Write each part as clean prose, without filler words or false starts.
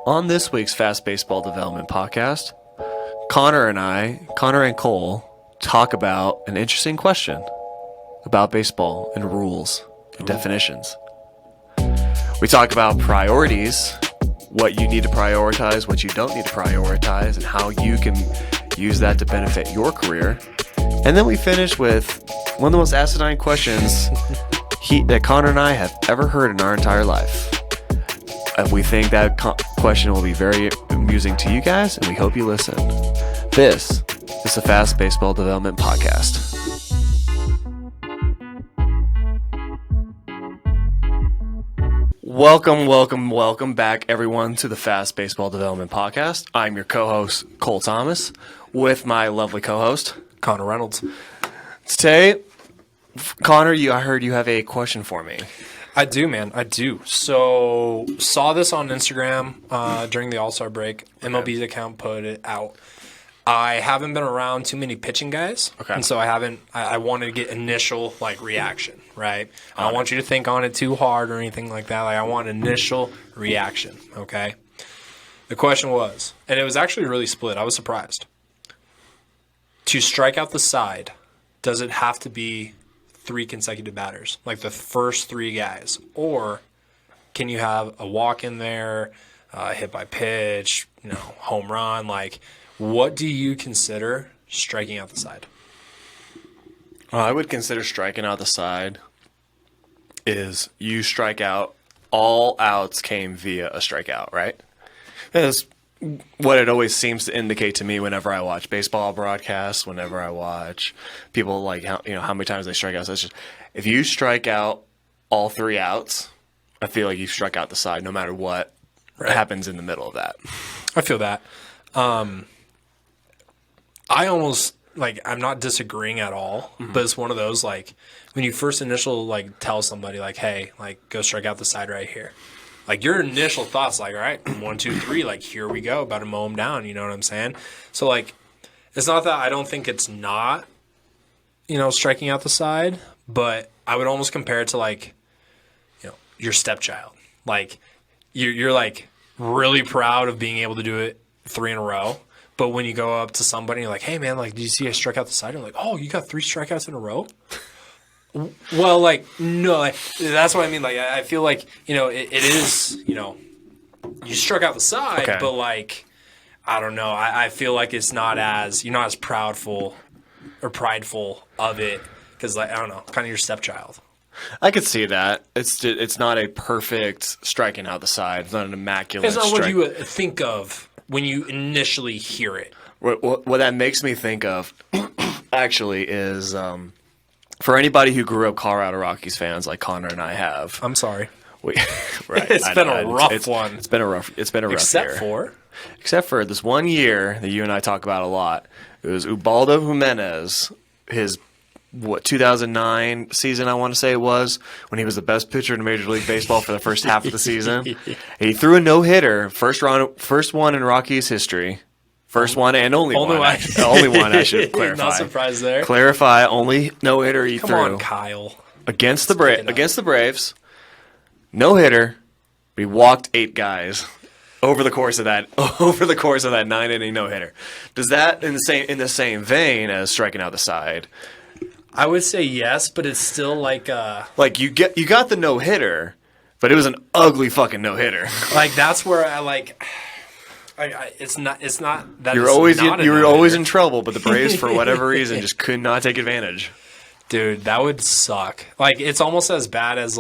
On this week's Fast Baseball Development Podcast, Connor and Cole, talk about an interesting question about baseball and rules and definitions. We talk about priorities, what you need to prioritize, what you don't need to prioritize, and how you can use that to benefit your career. And then we finish with one of the most asinine questions that Connor and I have ever heard in our entire life. We think that question will be very amusing to you guys, and we hope you listen. This is the Fast Baseball Development Podcast. Welcome back, everyone, to the Fast Baseball Development Podcast. I'm your co-host, Cole Thomas, with my lovely co-host, Connor Reynolds. Today, Connor, I heard you have a question for me. I do, man. I do. So, saw this on Instagram during the All-Star break. MLB's account put it out. I haven't been around too many pitching guys, and so I wanted to get initial, reaction, right? I don't want you to think on it too hard or anything like that. I want initial reaction, okay? The question was, and it was actually really split. I was surprised. To strike out the side, does it have to be 3 consecutive batters, like the first 3 guys? Or can you have a walk in there, hit by pitch, home run? What do you consider striking out the side? I would consider striking out the side is you strike out, all outs came via a strikeout, right? That's what it always seems to indicate to me whenever I watch baseball broadcasts, whenever I watch people how many times they strike out. So it's just, if you strike out all 3 outs, I feel like you struck out the side no matter what happens in the middle of that. I feel that. I almost, I'm not disagreeing at all, but it's one of those, when you first tell somebody, hey, go strike out the side right here. Your initial thoughts, all right, 1, 2, 3, here we go, about to mow him down, you know what I'm saying? So, it's not that I don't think it's not, striking out the side, but I would almost compare it to, your stepchild. You're really proud of being able to do it 3 in a row, but when you go up to somebody and you're like, hey, man, did you see I struck out the side? And they're like, oh, you got 3 strikeouts in a row? Well, no, that's what I mean. I feel it is, you struck out the side, but I don't know. I feel like it's not as, you're not as prideful of it because, I don't know, kind of your stepchild. I could see that. It's not a perfect striking out the side. It's not an immaculate It's not what you would think of when you initially hear it. What that makes me think of, actually, is for anybody who grew up Colorado Rockies fans like Connor and I have. I'm sorry. Right. It's been a rough one. It's been a rough year. Except for this one year that you and I talk about a lot. It was Ubaldo Jimenez, his 2009 season, I want to say it was, when he was the best pitcher in Major League Baseball for the first half of the season. He threw a no-hitter, first one in Rockies history. First one and only one. Only one, I should clarify. Not surprised there. Clarify, only no-hitter he threw. Come on, Kyle. Against the Braves. No-hitter. We walked 8 guys over the course of that 9-inning no-hitter. Does that, in the same vein as striking out the side, I would say yes, but it's still you got the no-hitter, but it was an ugly fucking no-hitter. That's where it's not that you were always in trouble, but the Braves for whatever reason just could not take advantage. Dude, that would suck. It's almost as bad as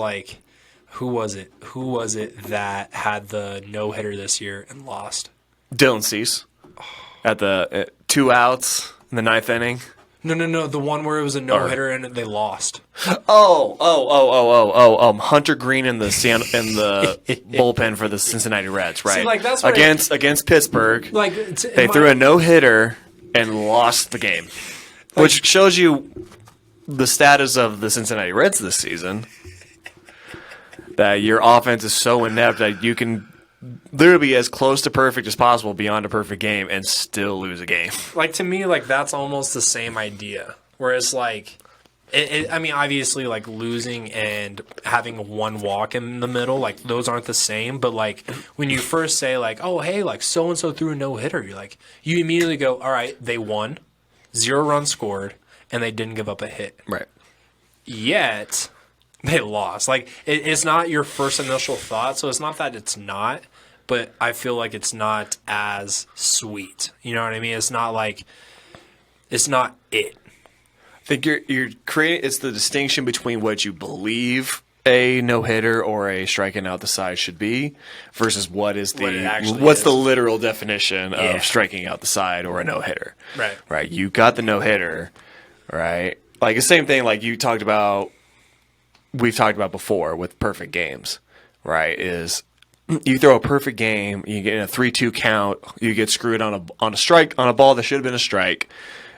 who was it that had the no-hitter this year and lost? Dylan Cease at the 2 outs in the 9th inning. No, the one where it was a no-hitter and they lost. Hunter Green in the bullpen for the Cincinnati Reds, right? See, that's against Pittsburgh. They threw a no-hitter and lost the game, which shows you the status of the Cincinnati Reds this season. That your offense is so inept that you can literally be as close to perfect as possible beyond a perfect game and still lose a game. To me, that's almost the same idea. Whereas, I mean, obviously, like losing and having one walk in the middle, like those aren't the same. But like when you first say like, oh, hey, like so and so threw a no hitter, you immediately go, all right, they won, 0 runs scored, and they didn't give up a hit. Right. Yet they lost. Like it's not your first initial thought, so it's not that it's not, but I feel like it's not as sweet. You know what I mean? It's not like it's not it. I think you're creating. It's the distinction between what you believe a no hitter or a striking out the side should be, versus what is What it actually what's is. the literal definition Yeah. of striking out the side or a no hitter. Right. Right. You got the no hitter. Right. Like the same thing. Like we've talked about before with perfect games. Right. Is you throw a perfect game, you get in a 3-2 count, you get screwed on a strike on a ball that should have been a strike.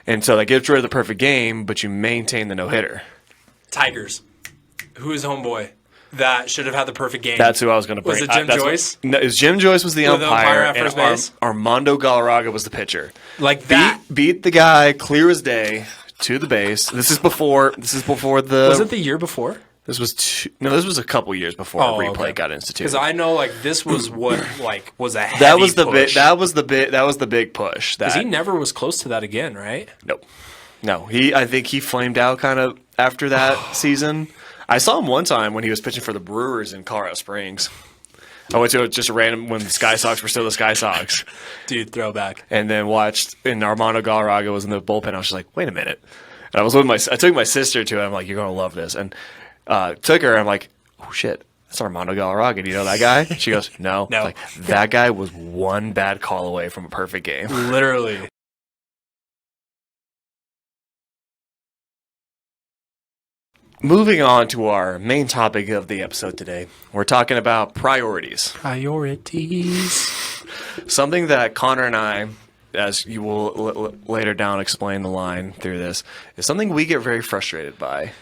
And so that gets rid of the perfect game, but you maintain the no-hitter. Tigers. Who is homeboy that should have had the perfect game? That's who I was going to bring. Was it Jim Joyce? No, it was Jim Joyce was the Was the umpire, umpire at first and base? Armando Galarraga was the pitcher. Like that. Beat the guy clear as day to the base. This is before the. Was it the year before? This was this was a couple years before replay got instituted. Because I know like this was what like was a heavy that was the push. that was the big push. Because he never was close to that again, right? Nope. No, I think he flamed out kind of after that season. I saw him one time when he was pitching for the Brewers in Colorado Springs. I went to just a random when the Sky Sox were still the Sky Sox. Dude, throwback. And then watched, and Armando Galarraga was in the bullpen. I was just like, wait a minute. And I took my sister to it. I'm like, you're going to love this. And took her. I'm like, oh shit, that's Armando Galarraga. Do you know that guy? She goes, no. No. Like, that guy was one bad call away from a perfect game. Literally. Moving on to our main topic of the episode today, we're talking about priorities. Priorities. Something that Connor and I, as you will later down explain the line through this, is something we get very frustrated by.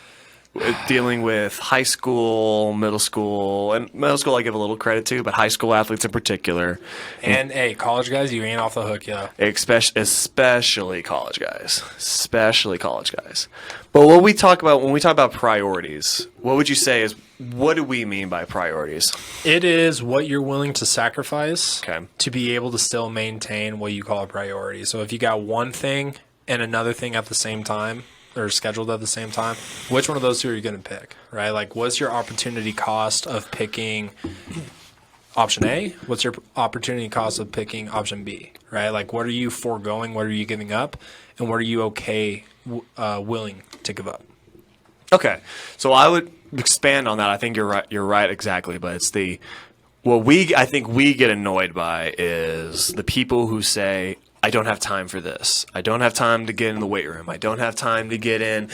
Dealing with high school, middle school, and middle school I give a little credit to, but high school athletes in particular. And hey, college guys, you ain't off the hook, yo. Especially college guys. Especially college guys. But when we talk about priorities, what would you say is, what do we mean by priorities? It is what you're willing to sacrifice Okay. to be able to still maintain what you call a priority. So if you got one thing and another thing at the same time, or scheduled at the same time, which one of those two are you going to pick, right? Like, what's your opportunity cost of picking option A? What's your opportunity cost of picking option B, right? Like, what are you foregoing? What are you giving up? And what are you willing to give up? Okay. So I would expand on that. I think you're right. You're right exactly. But it's I think we get annoyed by is the people who say, I don't have time for this. I don't have time to get in the weight room. I don't have time to get in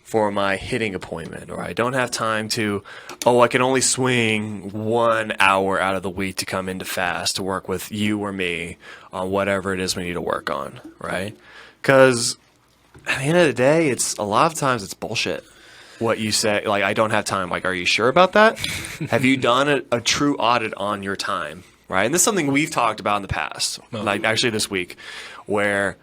for my hitting appointment. Or I don't have time I can only swing 1 hour out of the week to come into fast to work with you or me on whatever it is we need to work on, right? Because at the end of the day, a lot of times it's bullshit. What you say, like, I don't have time. Like, are you sure about that? Have you done a true audit on your time? Right, and this is something we've talked about in the past, like actually this week, where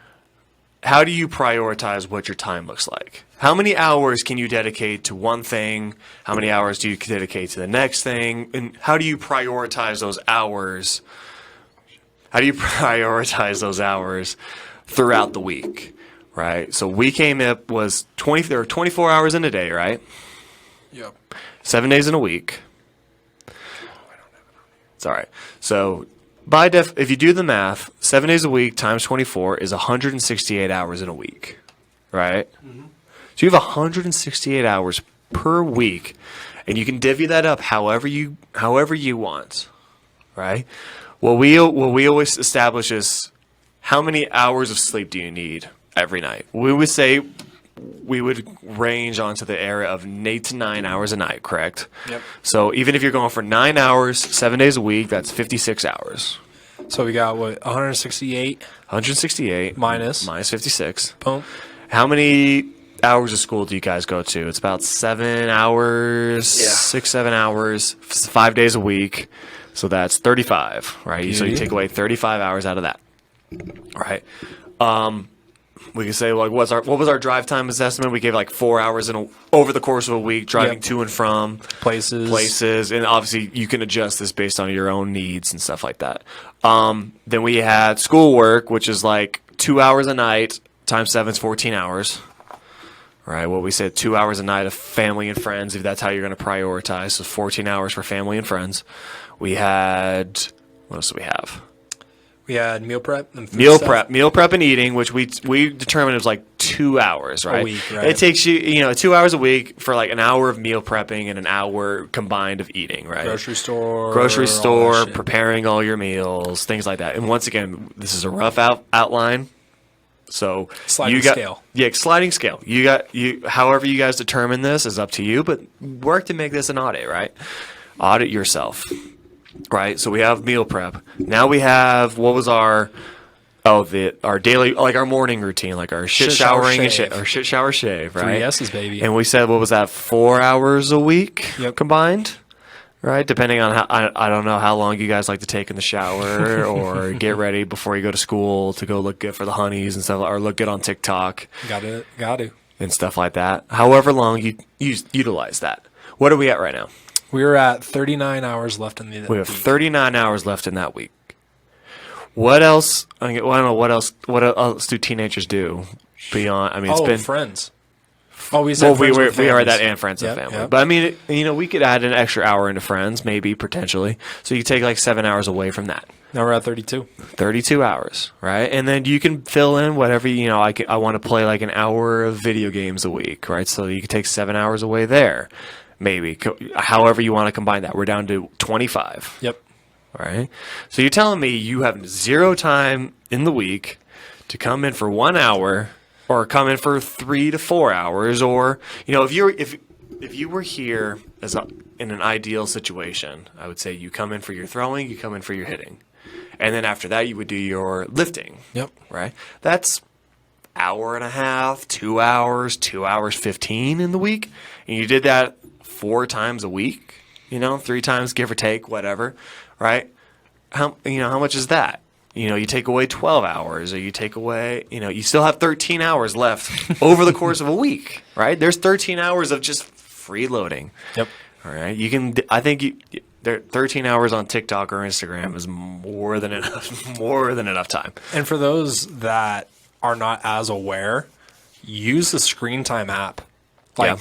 how do you prioritize what your time looks like? How many hours can you dedicate to one thing? How many hours do you dedicate to the next thing? And how do you prioritize those hours? How do you prioritize those hours throughout the week? Right, so we came up there were 24 hours in a day, right? Yep. 7 days in a week. It's all right. So, if you do the math, 7 days a week times 24 is 168 hours in a week, right? Mm-hmm. So you have 168 hours per week, and you can divvy that up however you want, right? What we always establish is how many hours of sleep do you need every night? We would say we would range onto the area of 8 to 9 hours a night, correct? Yep. So even if you're going for 9 hours, 7 days a week, that's 56 hours. So we got, 168? 168. Minus 56. Boom. How many hours of school do you guys go to? It's about 7 hours, Yeah. 6-7 hours, 5 days a week. So that's 35, right? So you take away 35 hours out of that, right? We can say like what was our drive time assessment? We gave like 4 hours over the course of a week driving to and from places, and obviously you can adjust this based on your own needs and stuff like that. Then we had schoolwork, which is like 2 hours a night times 7 is 14 hours. Right, what we said, 2 hours a night of family and friends, if that's how you're going to prioritize. So 14 hours for family and friends. We had, what else do we have? We had meal prep and food meal prep and eating, which we determined it was like 2 hours, right? A week, right? It takes you 2 hours a week for like an hour of meal prepping and an hour combined of eating, right? Grocery store, preparing all your meals, things like that. And once again, this is a rough outline. So sliding scale. Yeah, sliding scale. However you guys determine this is up to you, but work to make this an audit, right? Audit yourself. Right? So we have meal prep. Now we have what was our daily, like our morning routine, like our shit showering and our shit shower shave, right? 3 S's, baby. And we said what was that, 4 hours a week combined? Right, depending on how I don't know how long you guys like to take in the shower or get ready before you go to school to go look good for the honeys and stuff, or look good on TikTok. Got to, and stuff like that. However long you utilize that. What are we at right now? We're at 39 hours left in the week. We have 39 hours left in that week. What else? I don't know what else. What else do teenagers do beyond? I mean, it's been friends. Oh, we said we are that and friends and family. Yep. But I mean, we could add an extra hour into friends, maybe potentially. So you take like 7 hours away from that. Now we're at 32. 32 hours, right? And then you can fill in whatever I want to play like an hour of video games a week, right? So you can take 7 hours away there, maybe. However you want to combine that. We're down to 25. Yep. All right. So you're telling me you have zero time in the week to come in for 1 hour. Or come in for 3 to 4 hours, or if you were here in an ideal situation, I would say you come in for your throwing, you come in for your hitting, and then after that you would do your lifting. Yep. Right. That's hour and a half, 2 hours, 2 hours 15 in the week, and you did that 4 times a week. 3 times, give or take, whatever. Right. How much is that? You take away 12 hours, or you take away, you still have 13 hours left over the course of a week, right? There's 13 hours of just freeloading. Yep. All right. I think 13 hours on TikTok or Instagram is more than enough time. And for those that are not as aware, use the Screen Time app.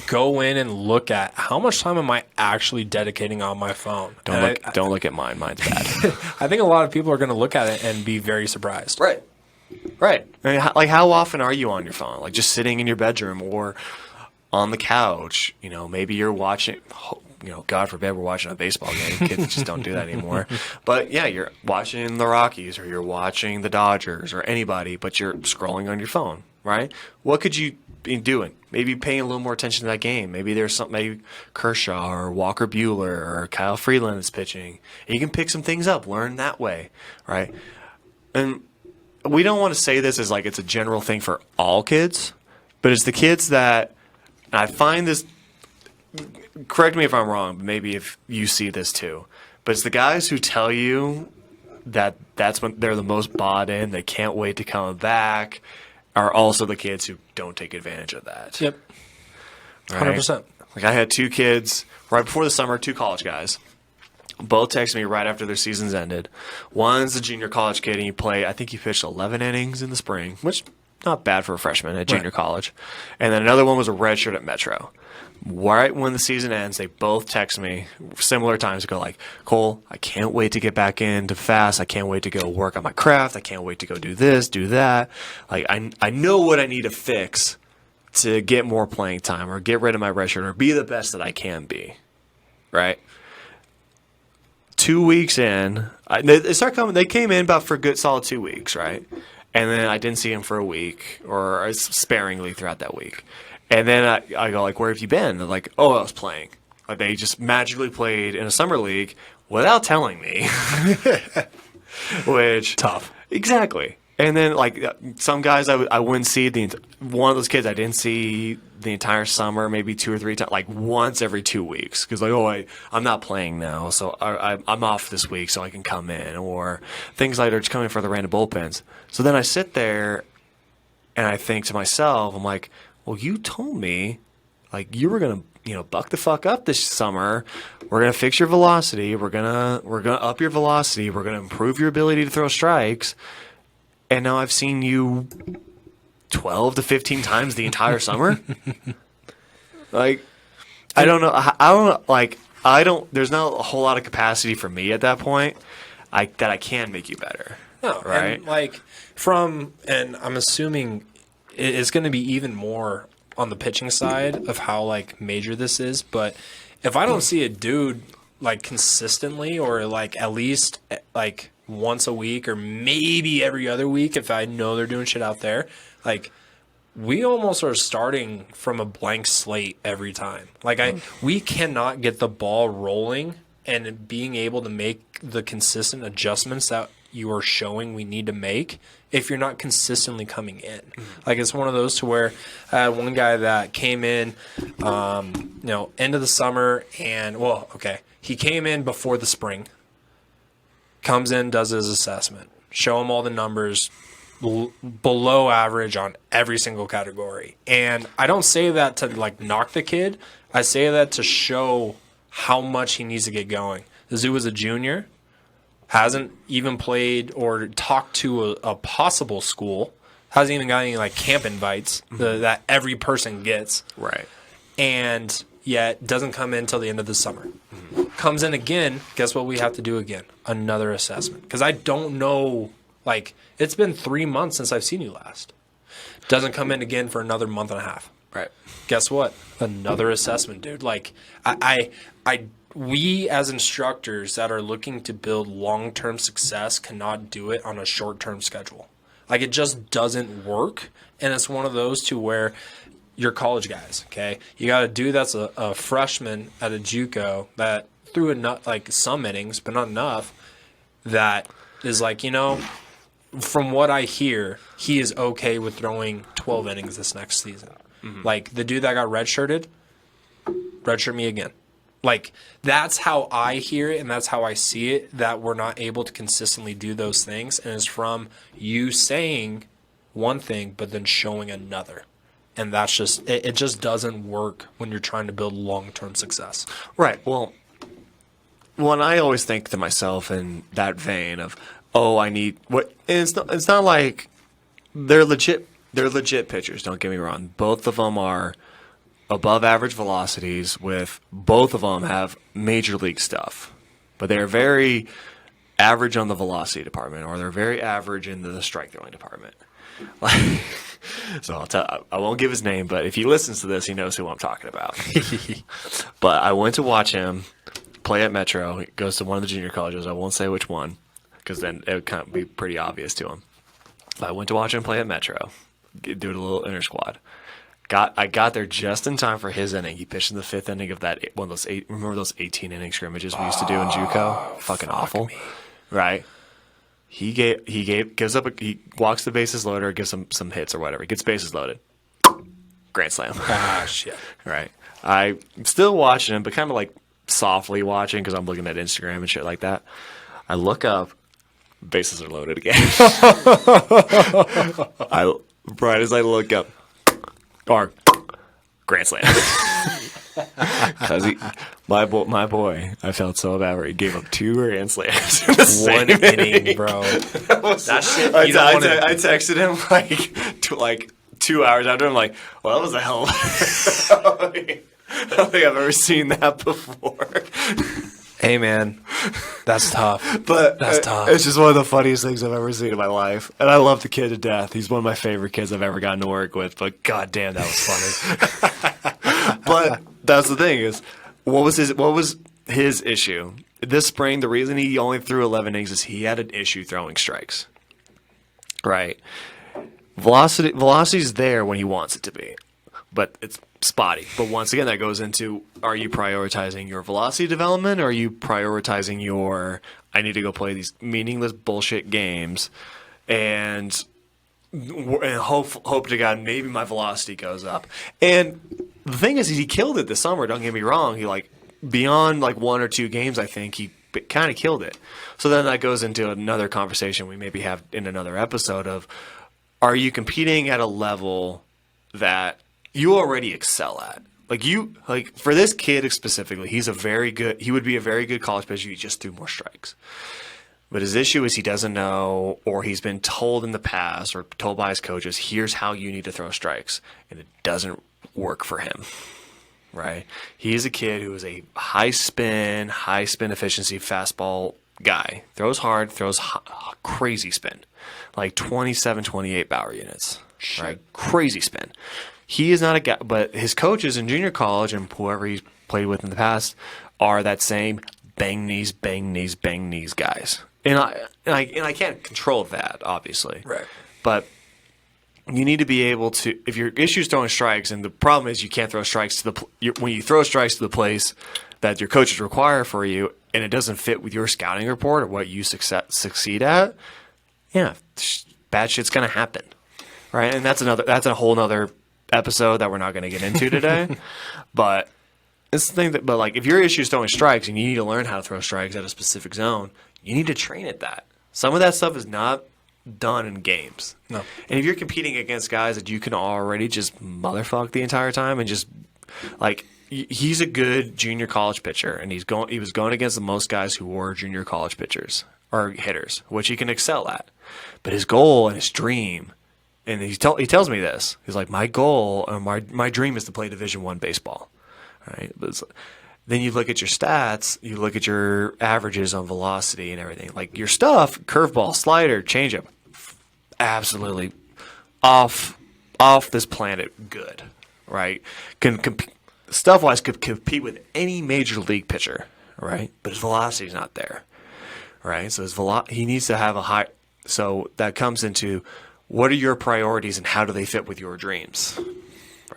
Go in and look at how much time am I actually dedicating on my phone. Don't look at mine. Mine's bad. I think a lot of people are going to look at it and be very surprised. Right. I mean, how often are you on your phone? Like just sitting in your bedroom or on the couch? Maybe you're watching. God forbid we're watching a baseball game. Kids just don't do that anymore. But yeah, you're watching the Rockies or you're watching the Dodgers or anybody, but you're scrolling on your phone. Right? What could you be doing? Maybe paying a little more attention to that game. Maybe there's something, maybe Kershaw or Walker Buehler or Kyle Freeland is pitching. And you can pick some things up, learn that way, right? And we don't want to say this as like it's a general thing for all kids, but it's the kids that, and I find this, correct me if I'm wrong, but maybe if you see this too, but it's the guys who tell you that that's when they're the most bought in, they can't wait to come back, are also the kids who don't take advantage of that. Yep. Right? 100%. Like I had 2 kids right before the summer, 2 college guys. Both texted me right after their seasons ended. One's a junior college kid, and I think he pitched 11 innings in the spring, which not bad for a freshman at junior college. And then another one was a redshirt at Metro. Right when the season ends, they both text me similar times to go like, Cole, I can't wait to get back into fast. I can't wait to go work on my craft. I can't wait to go do this, do that. Like I know what I need to fix to get more playing time or get rid of my red shirt or be the best that I can be. Right? 2 weeks in, they start coming. They came in about for a good solid 2 weeks, right? And then I didn't see him for a week or sparingly throughout that week. And then I go like, where have you been? They're like, oh, I was playing. Like they just magically played in a summer league without telling me. Which tough. Exactly. And then like some guys I wouldn't see one of those kids I didn't see the entire summer, maybe 2 or 3 times, like once every 2 weeks, because like I'm not playing now, so I'm off this week, so I can come in, or things like they're just coming for the random bullpens. So then I sit there. And I think to myself, I'm like, well, you told me like you were going to, buck the fuck up this summer. We're going to fix your velocity. We're going to up your velocity. We're going to improve your ability to throw strikes. And now I've seen you 12 to 15 times the entire summer. Like, I don't know. There's not a whole lot of capacity for me at that point that I can make you better. No, right? And I'm assuming it's going to be even more on the pitching side of how like major this is. But if I don't see a dude like consistently, or like at least like once a week, or maybe every other week, if I know they're doing shit out there, like we almost are starting from a blank slate every time. Like we cannot get the ball rolling and being able to make the consistent adjustments that you are showing we need to make if you're not consistently coming in. Like it's one of those to where I had one guy that came in, end of the summer, and he came in before the spring, comes in, does his assessment, show him all the numbers, below average on every single category. And I don't say that to like knock the kid. I say that to show how much he needs to get going. The Zoo was a junior, hasn't even played or talked to a possible school, hasn't even got any like camp invites that every person gets. Right. And yet doesn't come in until the end of the summer. Comes in again, guess what we have to do again? Another assessment. Because I don't know, like, it's been 3 months since I've seen you last. Doesn't come in again for another month and a half. Right. Guess what? Another assessment, dude. Like, we as instructors that are looking to build long-term success cannot do it on a short-term schedule. Like, it just doesn't work. And it's one of those two where you're college guys, okay? You got a dude that's a freshman at a JUCO that threw some innings, but not enough, that is like, from what I hear, he is okay with throwing 12 innings this next season. Like, the dude that got redshirt me again. Like, that's how I hear it, and that's how I see it, that we're not able to consistently do those things. And it's from you saying one thing, but then showing another. And that's just, it just doesn't work when you're trying to build long-term success. Right. Well, when I always think to myself in that vein of, I need what, and it's not like they're legit pitchers. Don't get me wrong. Both of them are above average velocities. With both of them have major league stuff, but they're very average on the velocity department, or they're very average in the strike throwing department. Like, so I won't give his name, but if he listens to this, he knows who I'm talking about. But I went to watch him play at Metro. He goes to one of the junior colleges. I won't say which one, because then it would kind of be pretty obvious to him. But I went to watch him play at Metro, do a little inter squad. I got there just in time for his inning. He pitched in the fifth inning of that one of those remember those 18 inning scrimmages we used to do in JUCO? Fucking awful, right? He walks the bases loaded, or gives some hits or whatever. He gets bases loaded, grand slam. Ah, shit. Right. I'm still watching him, but kind of like softly watching because I'm looking at Instagram and shit like that. I look up, bases are loaded again. Right as I look up, or grand slam. Because my boy, I felt so bad where he gave up 2 grand slams in the same inning, bro. That shit. I texted him like 2 hours after. I'm like, well, that was a hell. I don't think I've ever seen that before. Hey, man, that's tough. But that's tough. It's just one of the funniest things I've ever seen in my life. And I love the kid to death. He's one of my favorite kids I've ever gotten to work with. But goddamn, that was funny. But that's the thing is, what was his issue? This spring, the reason he only threw 11 innings is he had an issue throwing strikes. Right. Velocity's there when he wants it to be, but it's spotty. But once again, that goes into, are you prioritizing your velocity development, or are you prioritizing your, I need to go play these meaningless bullshit games and hope to God maybe my velocity goes up. And the thing is, he killed it this summer. Don't get me wrong. He beyond 1 or 2 games, I think he kind of killed it. So then that goes into another conversation we maybe have in another episode of, are you competing at a level that you already excel at? Like for this kid specifically, he would be a very good college pitcher if he just threw more strikes. But his issue is he doesn't know, or he's been told in the past or told by his coaches, here's how you need to throw strikes. And it doesn't work for him, right? He is a kid who is a high spin efficiency fastball guy. Throws hard, throws crazy spin, like 27, 28 power units, right? Crazy spin. He is not a guy, but his coaches in junior college and whoever he's played with in the past are that same bang knees, bang knees, bang knees guys. And I can't control that, obviously. Right. But you need to be able to, if your issue is throwing strikes, and the problem is you can't throw strikes to when you throw strikes to the place that your coaches require for you, and it doesn't fit with your scouting report or what you succeed at, yeah, bad shit's gonna happen, right? And that's a whole nother episode that we're not going to get into today. But it's the thing but like if your issue is throwing strikes and you need to learn how to throw strikes at a specific zone, you need to train at that. Some of that stuff is not done in games. No. And if you're competing against guys that you can already just motherfuck the entire time and just like he's a good junior college pitcher, and he was going against the most guys who were junior college pitchers or hitters, which he can excel at. But his goal and his dream, and he tells me this. He's like, my goal or my dream is to play Division I baseball. Right? But then you look at your stats, you look at your averages on velocity and everything. Like your stuff, curveball, slider, changeup, absolutely off this planet good. Right? Stuff-wise could compete with any major league pitcher. Right? But his velocity is not there. Right? So he needs to have a high. So that comes into, what are your priorities and how do they fit with your dreams?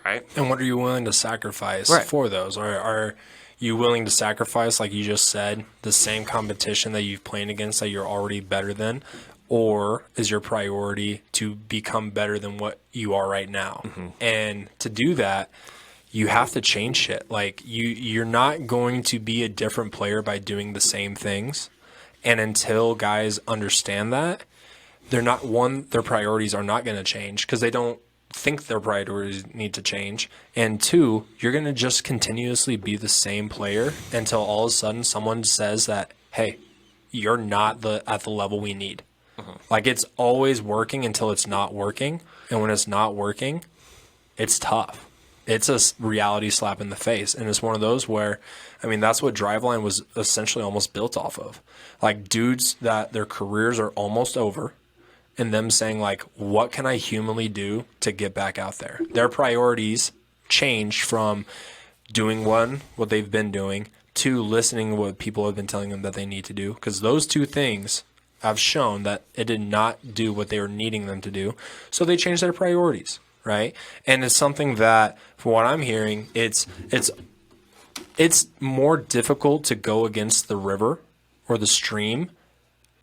Right? And what are you willing to sacrifice for those? Are you willing to sacrifice, like you just said, the same competition that you've played against that you're already better than? Or is your priority to become better than what you are right now? Mm-hmm. And to do that, you have to change shit. Like you're not going to be a different player by doing the same things. And until guys understand that, their priorities are not going to change because they don't think their priorities need to change. And two, you're going to just continuously be the same player until all of a sudden someone says that, hey, you're not at the level we need. Uh-huh. Like it's always working until it's not working. And when it's not working, it's tough. It's a reality slap in the face. And it's one of those where, I mean, that's what Driveline was essentially almost built off of. Like dudes that their careers are almost over, and them saying, like, what can I humanly do to get back out there? Their priorities changed from doing what they've been doing to listening to what people have been telling them that they need to do. Because those two things have shown that it did not do what they were needing them to do. So they changed their priorities, right? And it's something that, from what I'm hearing, it's more difficult to go against the river or the stream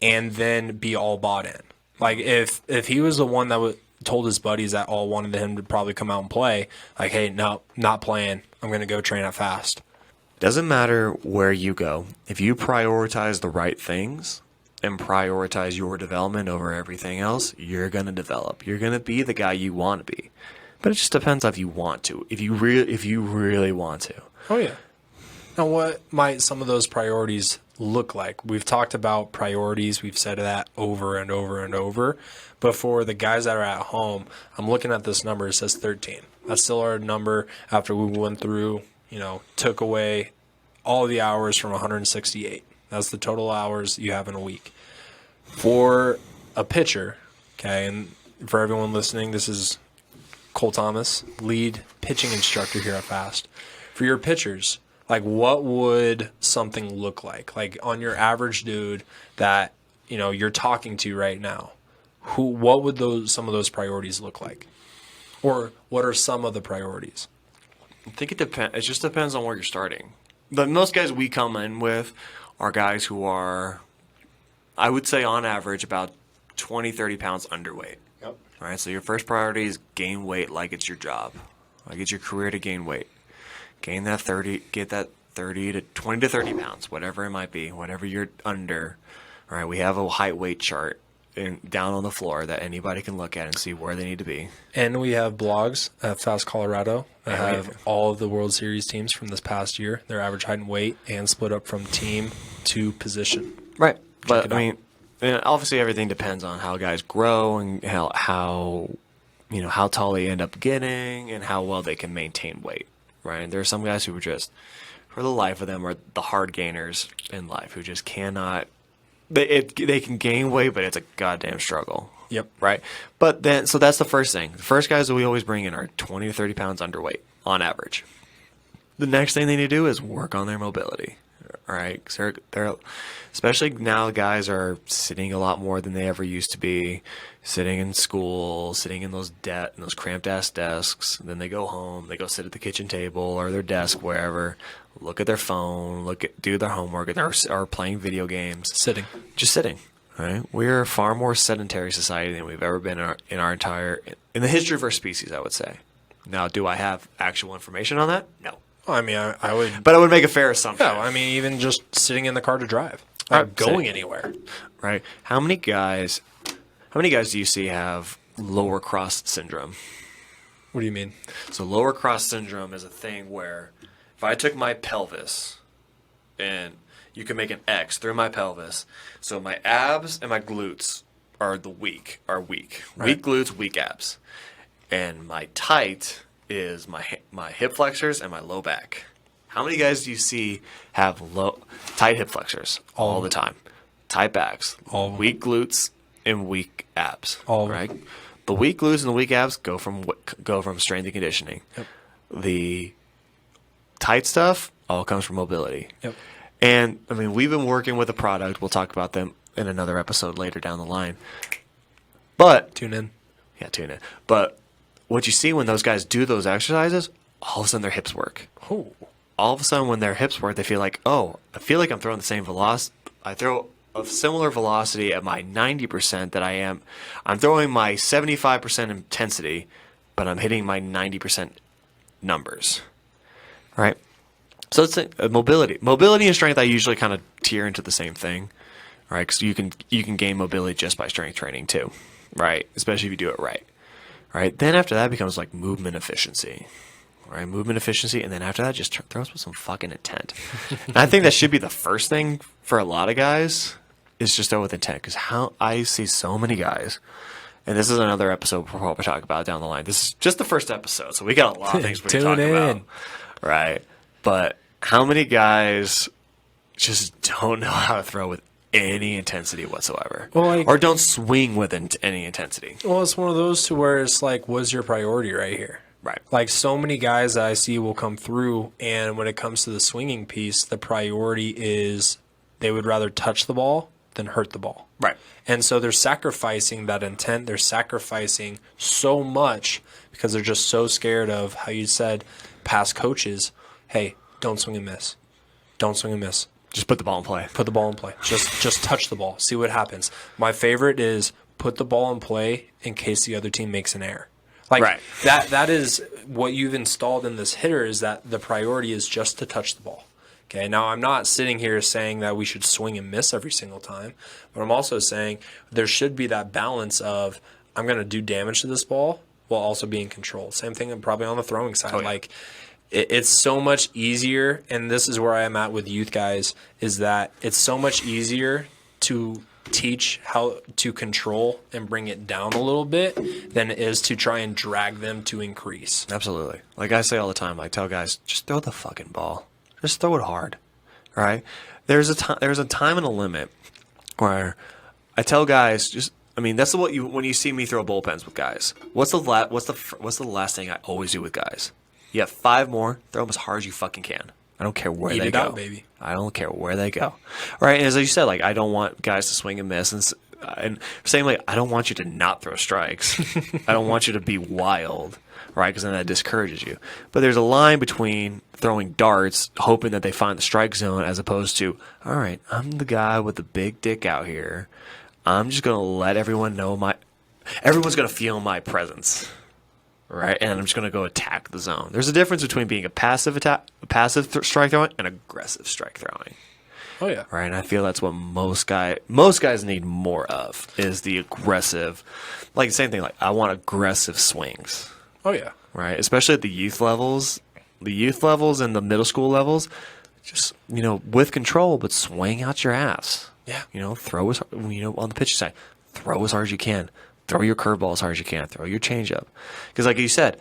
and then be all bought in. Like if he was the one that told his buddies that all wanted him to probably come out and play, like, hey, no, not playing. I'm going to go train at fast. Doesn't matter where you go. If you prioritize the right things and prioritize your development over everything else, you're going to develop. You're going to be the guy you want to be. But it just depends if you want to. If you really want to. Oh yeah. Now, what might some of those priorities look like? We've talked about priorities. We've said that over and over and over. But for the guys that are at home, I'm looking at this number. It says 13. That's still our number after we went through, took away all the hours from 168. That's the total hours you have in a week. For a pitcher, okay, and for everyone listening, this is Cole Thomas, lead pitching instructor here at FAST. For your pitchers, like, what would something look like? Like, on your average dude that, you're talking to right now, what would some of those priorities look like? Or what are some of the priorities? I think it depends. It just depends on where you're starting. But most guys we come in with are guys who are, I would say on average, about 20, 30 pounds underweight. Yep. All right, so your first priority is gain weight like it's your job. Like it's your career to gain weight. Get that 30 to 20 to 30 pounds, whatever it might be, whatever you're under. All right, we have a height weight chart. down on the floor that anybody can look at and see where they need to be. And we have blogs at Fast Colorado that have all of the World Series teams from this past year, their average height and weight, and split up from team to position. Right. But, I mean, obviously everything depends on how guys grow and how tall they end up getting and how well they can maintain weight, right? And there are some guys who are just, for the life of them, are the hard gainers in life who just cannot – they can gain weight, but it's a goddamn struggle. Yep. Right? But then – so that's the first thing. The first guys that we always bring in are 20 to 30 pounds underweight on average. The next thing they need to do is work on their mobility. All right, because they're especially now, guys are sitting a lot more than they ever used to be, sitting in school, sitting in those cramped ass desks. And then they go home, they go sit at the kitchen table or their desk, wherever, look at their phone, do their homework, or playing video games, just sitting. Right, we're a far more sedentary society than we've ever been in the history of our species, I would say. Now, do I have actual information on that? No. I mean, I would... But I would make a fair assumption. No, I mean, even just sitting in the car to drive. Not going anywhere. Right. How many guys do you see have lower cross syndrome? What do you mean? So lower cross syndrome is a thing where if I took my pelvis and you can make an X through my pelvis, so my abs and my glutes are weak. Right. Weak glutes, weak abs. And my tight is my hip flexors and my low back. How many guys do you see have tight hip flexors all the time? Tight backs, weak glutes and weak abs. Right? The weak glutes and the weak abs go from strength and conditioning. Yep. The tight stuff all comes from mobility. Yep. And I mean, we've been working with a product. We'll talk about them in another episode later down the line. But tune in. Yeah, tune in. But what you see when those guys do those exercises, all of a sudden their hips work. Oh. All of a sudden when their hips work, they feel like, I feel like I'm throwing the same velocity. I throw a similar velocity at my 90% that I am. I'm throwing my 75% intensity, but I'm hitting my 90% numbers. Right? So it's mobility. Mobility and strength I usually kind of tier into the same thing. Right? Because you can gain mobility just by strength training too. Right? Especially if you do it right. Right? Then after that becomes like movement efficiency. Right? Movement efficiency. And then after that, just throw us with some fucking intent. And I think that should be the first thing for a lot of guys is just throw with intent. Because how I see so many guys, and this is another episode we'll probably talk about down the line. This is just the first episode. So we got a lot of things we can talk about. Right? But how many guys just don't know how to throw with any intensity whatsoever, or don't swing with any intensity? Well, it's one of those to where it's like, what's your priority right here? Right. Like so many guys that I see will come through, and when it comes to the swinging piece, the priority is they would rather touch the ball than hurt the ball. Right. And so they're sacrificing that intent. They're sacrificing so much because they're just so scared of, how you said, past coaches, hey, don't swing and miss. Don't swing and miss. Just put the ball in play. Put the ball in play. Just touch the ball. See what happens. My favorite is put the ball in play in case the other team makes an error. Like right. that is what you've installed in this hitter, is that the priority is just to touch the ball. Okay. Now I'm not sitting here saying that we should swing and miss every single time, but I'm also saying there should be that balance of I'm going to do damage to this ball while also being controlled. Same thing probably on the throwing side. Yeah. Like it's so much easier, and this is where I am at with youth guys, is that it's so much easier to teach how to control and bring it down a little bit than it is to try and drag them to increase. Absolutely. Like I say all the time, I tell guys, just throw the fucking ball. Just throw it hard. All right? There's a time and a limit where I tell guys that's what when you see me throw bullpens with guys. What's the last thing I always do with guys? You have 5 more, throw them as hard as you fucking can. I don't care where they go. Out, baby. I don't care where they go. Right? And as you said, like I don't want guys to swing and miss. And same way, I don't want you to not throw strikes. I don't want you to be wild, right? Because then that discourages you. But there's a line between throwing darts, hoping that they find the strike zone, as opposed to, all right, I'm the guy with the big dick out here. I'm just going to let everyone know everyone's going to feel my presence. Right, and I'm just going to go attack the zone. There's a difference between being a passive strike throwing and aggressive strike throwing. Oh yeah. Right. And I feel that's what most guys need more of is the aggressive, like the same thing. Like I want aggressive swings. Oh yeah. Right. Especially at the youth levels and the middle school levels, just, with control, but swing out your ass. Yeah. Throw as, on the pitching side, throw as hard as you can. Throw your curveball as hard as you can. Throw your changeup. Because like you said,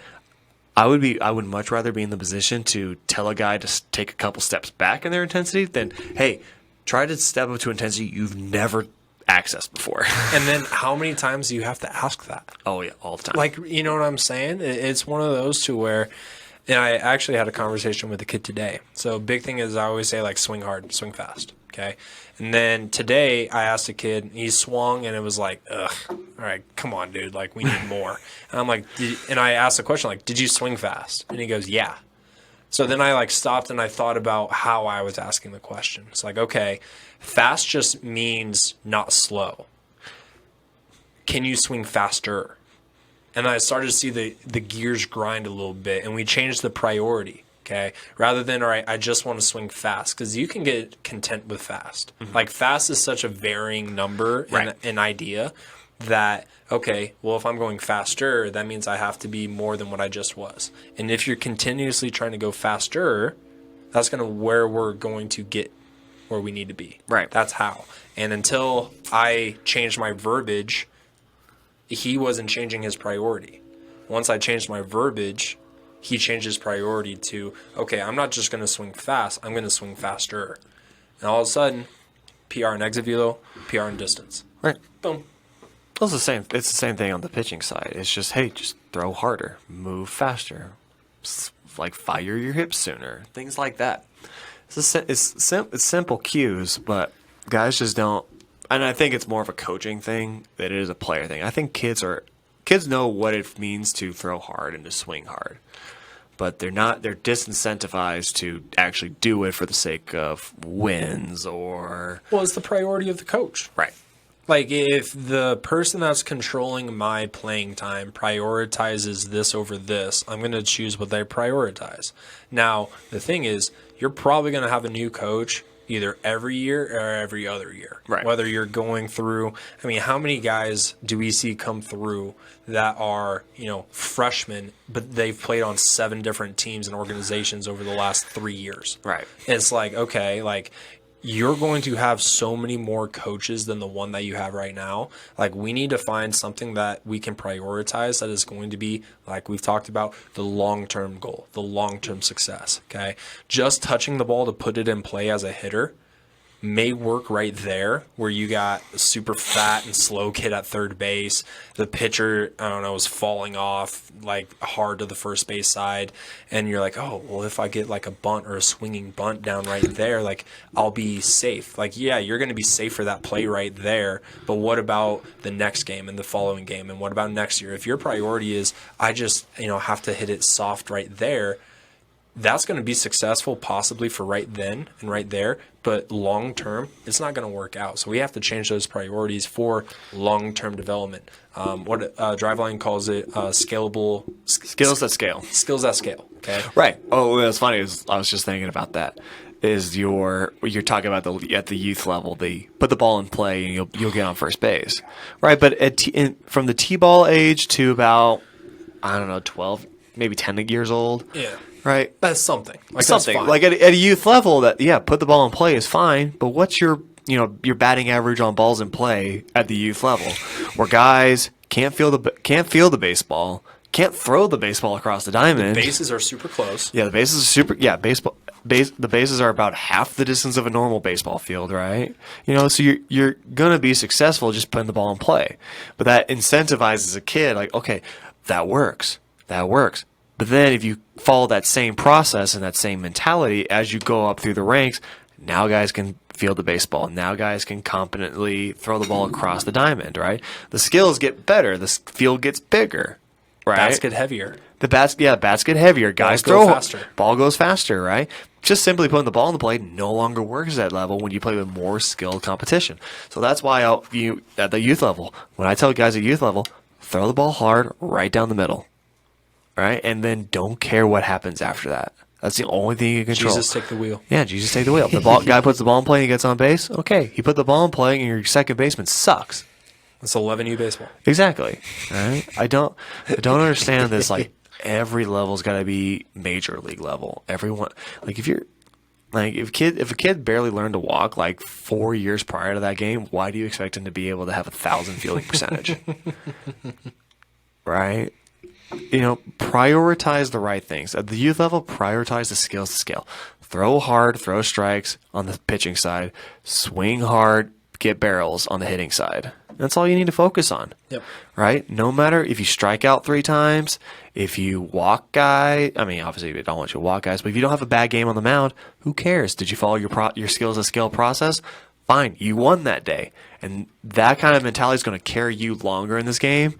I would much rather be in the position to tell a guy to take a couple steps back in their intensity than, hey, try to step up to intensity you've never accessed before. And then how many times do you have to ask that? Oh, yeah, all the time. Like, you know what I'm saying? It's one of those to where, and I actually had a conversation with a kid today. So big thing is I always say, like, swing hard, swing fast, okay? And then today I asked a kid, he swung, and it was like, ugh, all right, come on, dude, like, we need more. And I'm like, and I asked the question, like, did you swing fast? And he goes, yeah. So then I, like, stopped and I thought about how I was asking the question. It's like, okay, fast just means not slow. Can you swing faster? And I started to see the gears grind a little bit, and we changed the priority. Okay, rather than, all right, I just want to swing fast, because you can get content with fast. Mm-hmm. Like, fast is such a varying number and an idea that, okay, well, if I'm going faster, that means I have to be more than what I just was. And if you're continuously trying to go faster, that's going to where we're going to get where we need to be. Right. That's how. And until I changed my verbiage, he wasn't changing his priority. Once I changed my verbiage, he changed his priority to, okay, I'm not just going to swing fast, I'm going to swing faster. And all of a sudden, PR and exit velo, PR and distance. Right. Boom. It's the same thing on the pitching side. It's just, hey, just throw harder, move faster, like fire your hips sooner, things like that. It's simple cues, but guys just don't. And I think it's more of a coaching thing than it is a player thing. I think kids know what it means to throw hard and to swing hard, but they're disincentivized to actually do it for the sake of wins or. Well, it's the priority of the coach. Right. Like, if the person that's controlling my playing time prioritizes this over this, I'm going to choose what they prioritize. Now, the thing is, you're probably going to have a new coach either every year or every other year. Right. Whether you're going through, I mean, how many guys do we see come through that are, freshmen, but they've played on 7 different teams and organizations over the last 3 years? Right. It's like, okay, like, you're going to have so many more coaches than the one that you have right now. Like, we need to find something that we can prioritize that is going to be, like we've talked about, the long-term goal, the long-term success, okay? Just touching the ball to put it in play as a hitter may work right there, where you got a super fat and slow kid at third base. The pitcher, I don't know, is falling off like hard to the first base side. And you're like, oh, well, if I get like a bunt or a swinging bunt down right there, like, I'll be safe. Like, yeah, you're going to be safe for that play right there. But what about the next game and the following game? And what about next year? If your priority is, I just, have to hit it soft right there, that's going to be successful possibly for right then and right there, but long term, it's not going to work out. So we have to change those priorities for long term development. What Driveline calls it, scalable Skills that scale. Skills that scale. Okay. Right. Oh, what's funny is I was just thinking about that. Is you're talking about at the youth level, they put the ball in play and you'll get on first base, right? But from the t-ball age to about, I don't know, 12, maybe 10 years old. Yeah. Right. That's something. Like, something that's fine. like at a youth level put the ball in play is fine. But what's your batting average on balls in play at the youth level, where guys can't feel the baseball, can't throw the baseball across the diamond. The bases are super close. Yeah, the bases are super. Yeah, the bases are about half the distance of a normal baseball field, right? So you're gonna be successful just putting the ball in play, but that incentivizes a kid like, okay, that works. But then if you follow that same process and that same mentality as you go up through the ranks, now guys can field the baseball. Now guys can competently throw the ball across the diamond, right? The skills get better. The field gets bigger, right? Bats get heavier. Bats get heavier. Guys Balls go faster. Ball goes faster, right? Just simply putting the ball in the play no longer works at that level when you play with more skilled competition. So that's why at the youth level, when I tell guys at youth level, throw the ball hard right down the middle. Right? And then don't care what happens after that. That's the only thing you can control. Jesus, take the wheel. Yeah, Jesus, take the wheel. If the ball, guy puts the ball in play and he gets on base, okay. He put the ball in play and your second baseman sucks. It's 11U baseball. Exactly. Right? I don't understand this. Like, every level's got to be major league level. Everyone, like, if a kid barely learned to walk like 4 years prior to that game, why do you expect him to be able to have 1,000 fielding percentage? Right? Prioritize the right things. At the youth level, prioritize the skills to scale. Throw hard, throw strikes on the pitching side. Swing hard, get barrels on the hitting side. That's all you need to focus on. Yep. Right? No matter if you strike out 3 times, if you walk guy. I mean, obviously, we don't want you to walk guys, but if you don't have a bad game on the mound, who cares? Did you follow your skills to scale process? Fine, you won that day. And that kind of mentality is going to carry you longer in this game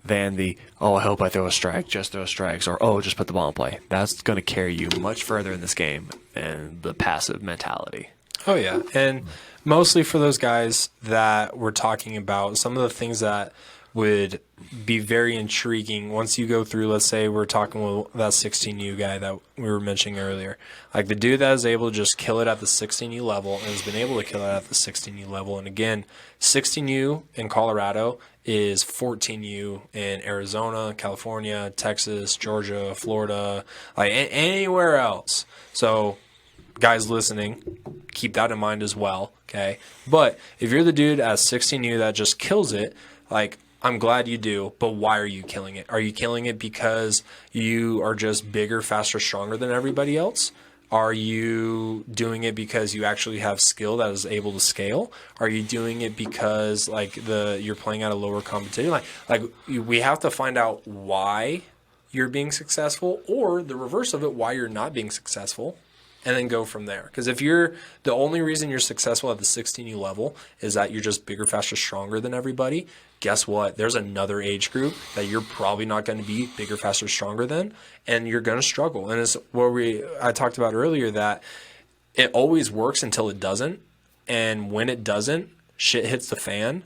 than I hope I throw a strike, just throw strikes, or, just put the ball in play. That's going to carry you much further in this game than the passive mentality. Oh, yeah. And mostly for those guys that we're talking about, some of the things that would be very intriguing once you go through, let's say we're talking with that 16U guy that we were mentioning earlier. Like the dude that is able to just kill it at the 16U level and has been able to kill it at the 16U level. And again, 16U in Colorado is 14U in Arizona, California, Texas, Georgia, Florida, like anywhere else. So guys listening, keep that in mind as well, okay? But if you're the dude at 16U that just kills it, like, I'm glad you do, but why are you killing it? Are you killing it because you are just bigger, faster, stronger than everybody else? Are you doing it because you actually have skill that is able to scale? Are you doing it because you're playing at a lower competition? We have to find out why you're being successful, or the reverse of it, why you're not being successful, and then go from there. Because if you're the only reason you're successful at the 16U level is that you're just bigger, faster, stronger than everybody, guess what? There's another age group that you're probably not going to be bigger, faster, stronger than, and you're going to struggle. And it's where I talked about earlier that it always works until it doesn't. And when it doesn't, shit hits the fan.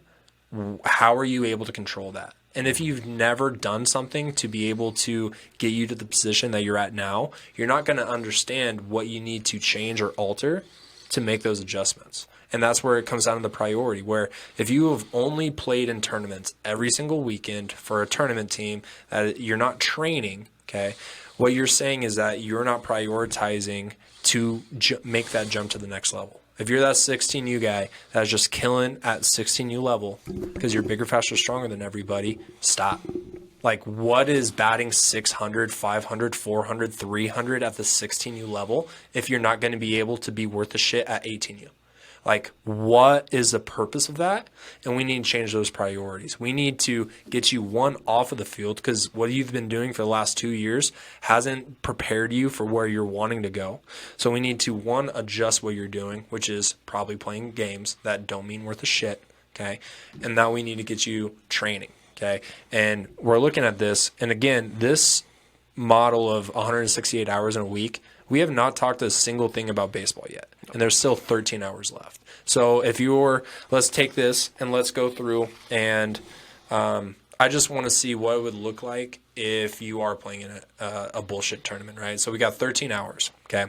How are you able to control that? And if you've never done something to be able to get you to the position that you're at now, you're not going to understand what you need to change or alter to make those adjustments. And that's where it comes down to the priority, where if you have only played in tournaments every single weekend for a tournament team, that you're not training, okay, what you're saying is that you're not prioritizing to make that jump to the next level. If you're that 16U guy that's just killing at 16U level because you're bigger, faster, stronger than everybody, stop. Like, what is batting 600, 500, 400, 300 at the 16U level if you're not going to be able to be worth the shit at 18U? Like, what is the purpose of that? And we need to change those priorities. We need to get you, one, off of the field, because what you've been doing for the last 2 years hasn't prepared you for where you're wanting to go. So we need to, one, adjust what you're doing, which is probably playing games that don't mean worth a shit, okay? And now we need to get you training, okay? And we're looking at this, and again, this model of 168 hours in a week, we have not talked a single thing about baseball yet, and there's still 13 hours left. So let's take this and let's go through, and I just want to see what it would look like if you are playing in a bullshit tournament, right? So we got 13 hours, okay?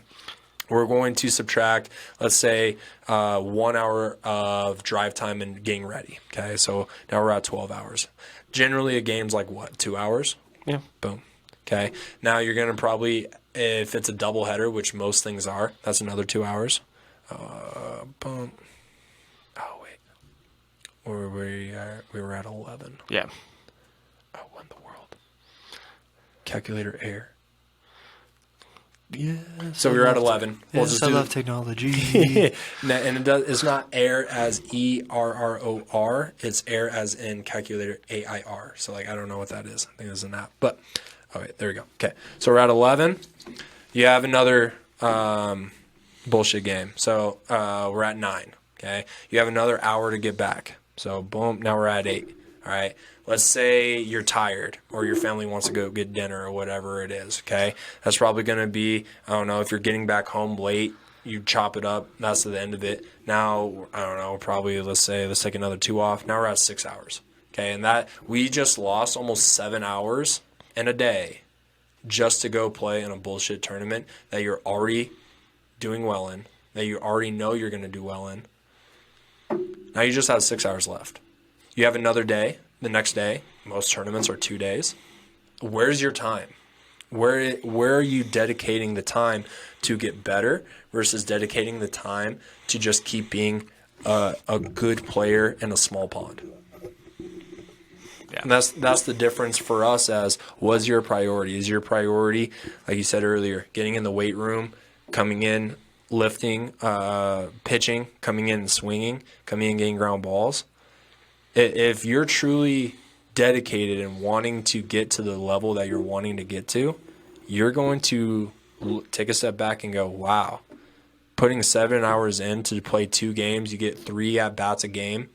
We're going to subtract, let's say, 1 hour of drive time and getting ready, okay? So now we're at 12 hours. Generally, a game's like, what, 2 hours? Yeah. Boom. Okay. Now you're going to probably, if it's a doubleheader, which most things are, that's another 2 hours. Boom. Oh, wait. We were at 11. Yeah. Oh, what in the world? Calculator error. Yeah. So we were at 11. We'll just love technology. And it's not error as ERROR. It's error as in calculator AIR. So, I don't know what that is. I think it's an app. But, all right, there we go. Okay. So we're at 11. You have another bullshit game. So we're at 9. Okay. You have another hour to get back. So, boom. Now we're at 8. All right. Let's say you're tired or your family wants to go get dinner or whatever it is, okay? That's probably going to be, I don't know, if you're getting back home late, you chop it up. That's the end of it. Now, I don't know, probably let's take another 2 off. Now we're at 6 hours, okay? And that we just lost almost 7 hours in a day just to go play in a bullshit tournament that you're already doing well in, that you already know you're going to do well in. Now you just have 6 hours left. You have another day, the next day. Most tournaments are 2 days. Where's your time? Where are you dedicating the time to get better versus dedicating the time to just keep being a good player in a small pond? Yeah. And that's the difference for us as what's your priority? Is your priority, like you said earlier, getting in the weight room, coming in, lifting, pitching, coming in and swinging, coming in getting ground balls? If you're truly dedicated and wanting to get to the level that you're wanting to get to, you're going to take a step back and go, wow, putting 7 hours in to play 2 games, you get 3 at-bats a game.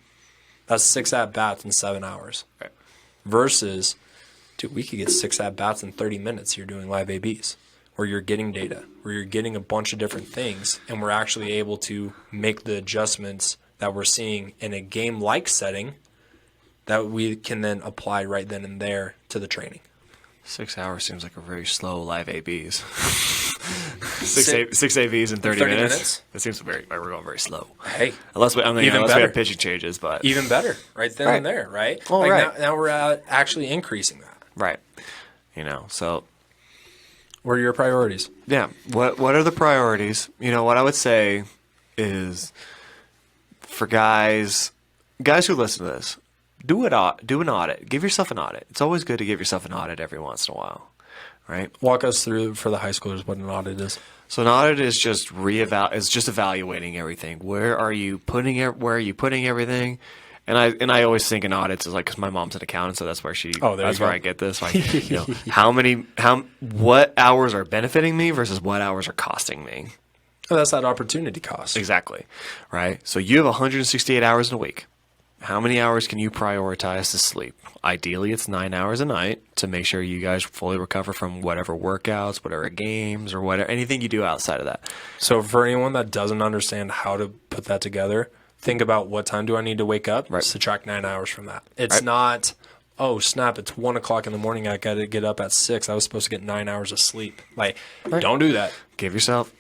That's 6 at-bats in 7 hours. Right. Versus, dude, we could get 6 at-bats in 30 minutes. You're doing live ABs, where you're getting data, where you're getting a bunch of different things, and we're actually able to make the adjustments that we're seeing in a game-like setting that we can then apply right then and there to the training. 6 hours seems like a very slow live ABs. six ABs in 30 minutes. That seems we're going very slow. Hey, unless we have pitching changes, but even better, right then and there, right? Well, right. Now we're actually increasing that. Right. So what are your priorities? Yeah. What are the priorities? What I would say is for guys who listen to this, do an audit. Give yourself an audit. It's always good to give yourself an audit every once in a while, right? Walk us through for the high schoolers what an audit is. So an audit is just evaluating everything. Where are you putting everything? And I always think in audits is like, because my mom's an accountant, so that's where I get this. Like, what hours are benefiting me versus what hours are costing me. Oh, that's that opportunity cost. Exactly, right? So you have 168 hours in a week. How many hours can you prioritize to sleep? Ideally, it's 9 hours a night to make sure you guys fully recover from whatever workouts, whatever games, or whatever anything you do outside of that. So for anyone that doesn't understand how to put that together, think about what time do I need to wake up? Right. Subtract 9 hours from that. It's not, oh, snap, it's 1 o'clock in the morning. I got to get up at 6. I was supposed to get 9 hours of sleep. Don't do that. Give yourself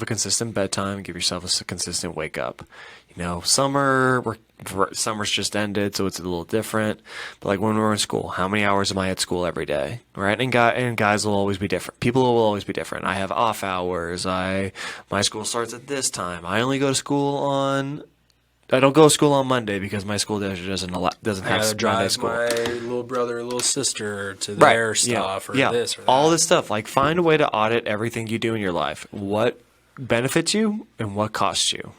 a consistent bedtime. Give yourself a consistent wake up. Summer's just ended, so it's a little different. But like when we're in school, how many hours am I at school every day, right? And guys will always be different. People will always be different. I have off hours. My school starts at this time. I only go to school I don't go to school on Monday because my school doesn't have Monday school. My little brother or little sister to their stuff or this or that. All this stuff. Like find a way to audit everything you do in your life. What benefits you and what costs you.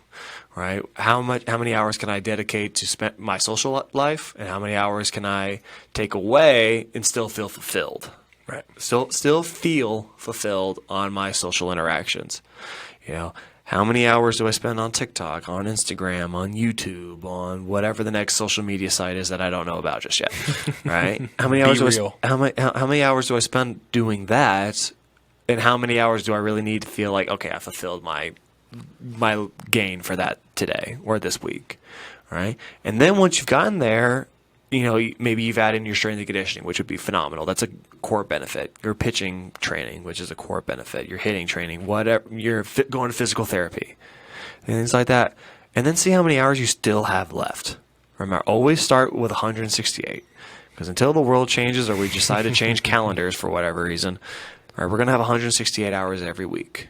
Right? How many hours can I dedicate to spend my social life, and how many hours can I take away and still feel fulfilled? Right. Still feel fulfilled on my social interactions. How many hours do I spend on TikTok, on Instagram, on YouTube, on whatever the next social media site is that I don't know about just yet? Right? How many hours how many hours do I spend doing that, and how many hours do I really need to feel like, okay, I fulfilled my gain for that today or this week, right? And then once you've gotten there, maybe you've added in your strength and conditioning, which would be phenomenal. That's a core benefit. Your pitching training, which is a core benefit. Your hitting training, whatever. You're going to physical therapy, and things like that. And then see how many hours you still have left. Remember, always start with 168, because until the world changes or we decide to change calendars for whatever reason, right, we're going to have 168 hours every week.